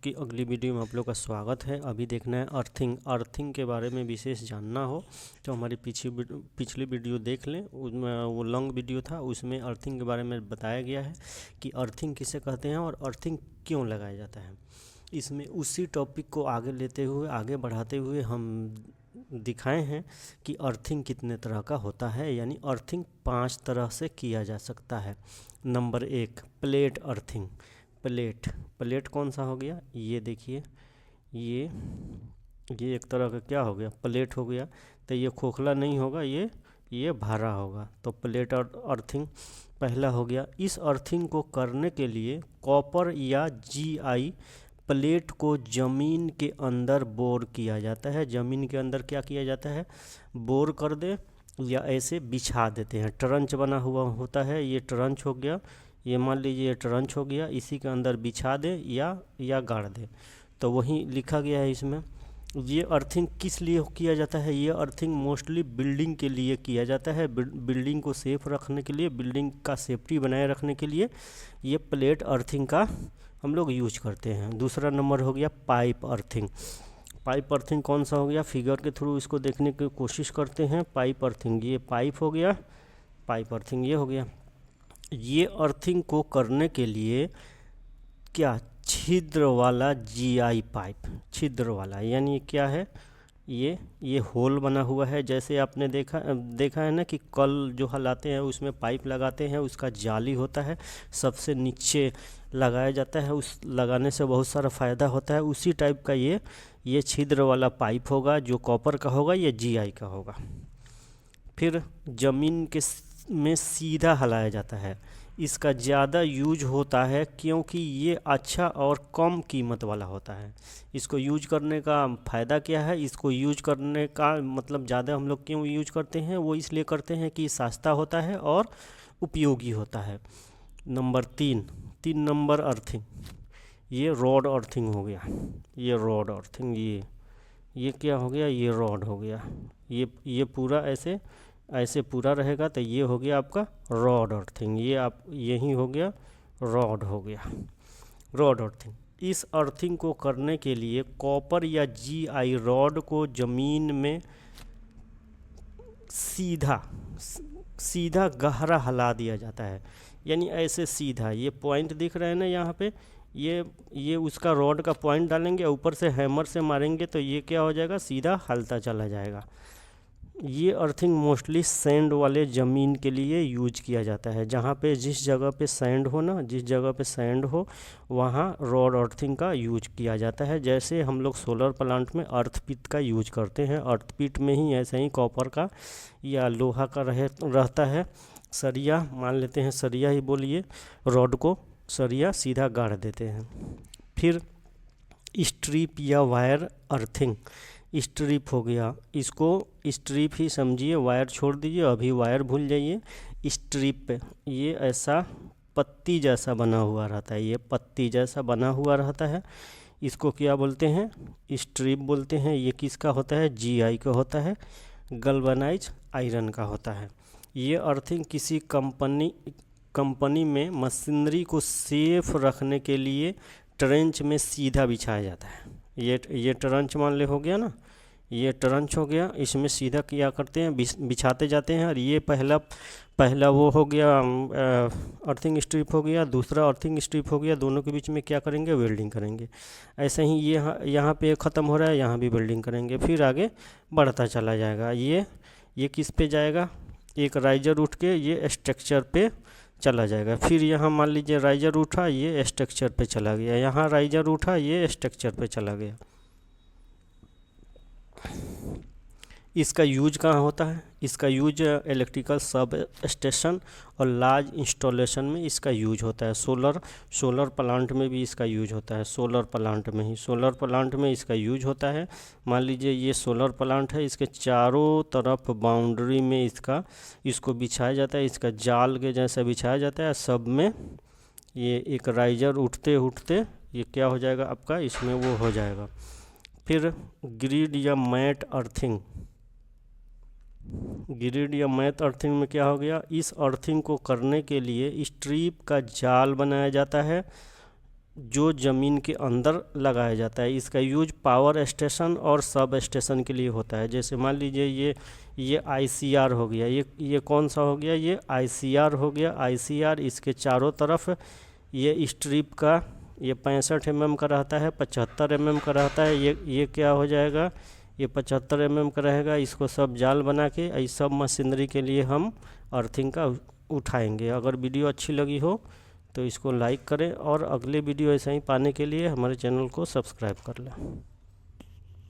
की अगली वीडियो में आप लोग का स्वागत है। अभी देखना है अर्थिंग। अर्थिंग के बारे में विशेष जानना हो तो हमारी पिछली वीडियो देख लें। उसमें वो लॉन्ग वीडियो था, उसमें अर्थिंग के बारे में बताया गया है कि अर्थिंग किसे कहते हैं और अर्थिंग क्यों लगाया जाता है। इसमें उसी टॉपिक को आगे लेते हुए, आगे बढ़ाते हुए हम दिखाए हैं कि अर्थिंग कितने तरह का होता है। यानी अर्थिंग 5 तरह से किया जा सकता है। Number 1, plate earthing. प्लेट कौन सा हो गया, ये देखिए, ये एक तरह का क्या हो गया, प्लेट हो गया। तो ये खोखला नहीं होगा, ये भारा होगा। तो प्लेट और अर्थिंग पहला हो गया। इस अर्थिंग को करने के लिए कॉपर या GI प्लेट को ज़मीन के अंदर बोर किया जाता है। ज़मीन के अंदर क्या किया जाता है, बोर कर दे या ऐसे बिछा देते हैं। ट्रंच बना हुआ होता है, ये ट्रंच हो गया, ये मान लीजिए ये ट्रंच हो गया, इसी के अंदर बिछा दे या गाड़ दे। तो वही लिखा गया है इसमें। ये अर्थिंग किस लिए किया जाता है, ये अर्थिंग मोस्टली बिल्डिंग के लिए किया जाता है। बिल्डिंग को सेफ रखने के लिए, बिल्डिंग का सेफ्टी बनाए रखने के लिए ये प्लेट अर्थिंग का हम लोग यूज करते हैं। दूसरा नंबर हो गया पाइप अर्थिंग। पाइप अर्थिंग कौन सा हो गया, फिगर के थ्रू इसको देखने की कोशिश करते हैं। पाइप अर्थिंग, ये पाइप हो गया, पाइप अर्थिंग ये हो गया। ये अर्थिंग को करने के लिए क्या, छिद्र वाला GI पाइप, छिद्र वाला, यानी क्या है, ये होल बना हुआ है। जैसे आपने देखा है ना कि कल जो हलाते हैं उसमें पाइप लगाते हैं, उसका जाली होता है, सबसे नीचे लगाया जाता है। उस लगाने से बहुत सारा फ़ायदा होता है। उसी टाइप का ये छिद्र वाला पाइप होगा, जो कॉपर का होगा, ये GI का होगा। फिर ज़मीन में सीधा हलाया जाता है। इसका ज़्यादा यूज होता है क्योंकि ये अच्छा और कम कीमत वाला होता है। इसको यूज करने का फ़ायदा क्या है, इसको यूज करने का मतलब ज़्यादा हम लोग क्यों यूज करते हैं, वो इसलिए करते हैं कि सस्ता होता है और उपयोगी होता है। नंबर 3 नंबर अर्थिंग, ये रॉड अर्थिंग हो गया। ये रॉड अर्थिंग, ये क्या हो गया, ये रॉड हो गया। ये पूरा ऐसे पूरा रहेगा, तो ये हो गया आपका रॉड अर्थिंग। यही हो गया, रॉड हो गया, रॉड अर्थिंग। इस अर्थिंग को करने के लिए कॉपर या GI रॉड को ज़मीन में सीधा गहरा हिला दिया जाता है। यानी ऐसे सीधा, ये पॉइंट दिख रहे हैं ना यहाँ पे, ये उसका रॉड का पॉइंट डालेंगे, ऊपर से हैमर से मारेंगे तो ये क्या हो जाएगा, सीधा हलता चला जाएगा। ये अर्थिंग मोस्टली सैंड वाले ज़मीन के लिए यूज किया जाता है। जहाँ पे जिस जगह पे सैंड हो ना, जिस जगह पे सैंड हो वहाँ रॉड अर्थिंग का यूज किया जाता है। जैसे हम लोग सोलर प्लांट में अर्थपीट का यूज करते हैं, अर्थपीट में ही ऐसे ही कॉपर का या लोहा का रहता है। सरिया मान लेते हैं, सरिया ही बोलिए, रॉड को सरिया सीधा गाड़ देते हैं। फिर स्ट्रिप या वायर अर्थिंग। स्ट्रिप हो गया, इसको स्ट्रिप ही समझिए, वायर छोड़ दीजिए, अभी वायर भूल जाइए। स्ट्रिप पे ये ऐसा पत्ती जैसा बना हुआ रहता है, ये पत्ती जैसा बना हुआ रहता है। इसको क्या बोलते हैं, स्ट्रिप बोलते हैं। ये किसका होता है, GI का होता है, गल्वनाइज आयरन का होता है। ये अर्थिंग किसी कंपनी में मशीनरी को सेफ रखने के लिए ट्रेंच में सीधा बिछाया जाता है। ये ट्रंच मान ले हो गया ना, ये ट्रंच हो गया, इसमें सीधा क्या करते हैं, बिछाते जाते हैं। और ये पहला वो हो गया अर्थिंग स्ट्रिप हो गया, दूसरा अर्थिंग स्ट्रिप हो गया। दोनों के बीच में क्या करेंगे, वेल्डिंग करेंगे। ऐसे ही ये यहाँ पे ख़त्म हो रहा है, यहाँ भी वेल्डिंग करेंगे, फिर आगे बढ़ता चला जाएगा। ये किस पे जाएगा, एक राइजर उठ के ये स्ट्रक्चर पे चला जाएगा। फिर यहाँ मान लीजिए राइजर उठा, ये स्ट्रक्चर पे चला गया, यहाँ राइजर उठा, ये स्ट्रक्चर पे चला गया। इसका यूज कहाँ होता है, इसका यूज इलेक्ट्रिकल सब स्टेशन और लार्ज इंस्टॉलेशन में इसका यूज होता है। सोलर प्लांट में भी इसका यूज होता है। सोलर प्लांट में इसका यूज होता है। मान लीजिए ये सोलर प्लांट है, इसके चारों तरफ बाउंड्री में इसको बिछाया जाता है, इसका जाल के जैसा बिछाया जाता है। सब में ये एक राइजर उठते उठते ये क्या हो जाएगा आपका, इसमें वो हो जाएगा। फिर ग्रिड या मैट अर्थिंग। ग्रिड या मैट अर्थिंग में क्या हो गया, इस अर्थिंग को करने के लिए स्ट्रिप का जाल बनाया जाता है। जो ज़मीन के अंदर लगाया जाता है। इसका यूज पावर स्टेशन और सब स्टेशन के लिए होता है। जैसे मान लीजिए ये आईसीआर हो गया, ये कौन सा हो गया, ये आईसीआर हो गया। आईसीआर इसके चारों तरफ ये स्ट्रिप का ये 65 mm का रहता है, 75 mm का रहता है। ये क्या हो जाएगा, ये 75 mm का रहेगा। इसको सब जाल बना के इस सब मशीनरी के लिए हम अर्थिंग का उठाएंगे। अगर वीडियो अच्छी लगी हो तो इसको लाइक करें और अगले वीडियो ऐसा ही पाने के लिए हमारे चैनल को सब्सक्राइब कर लें।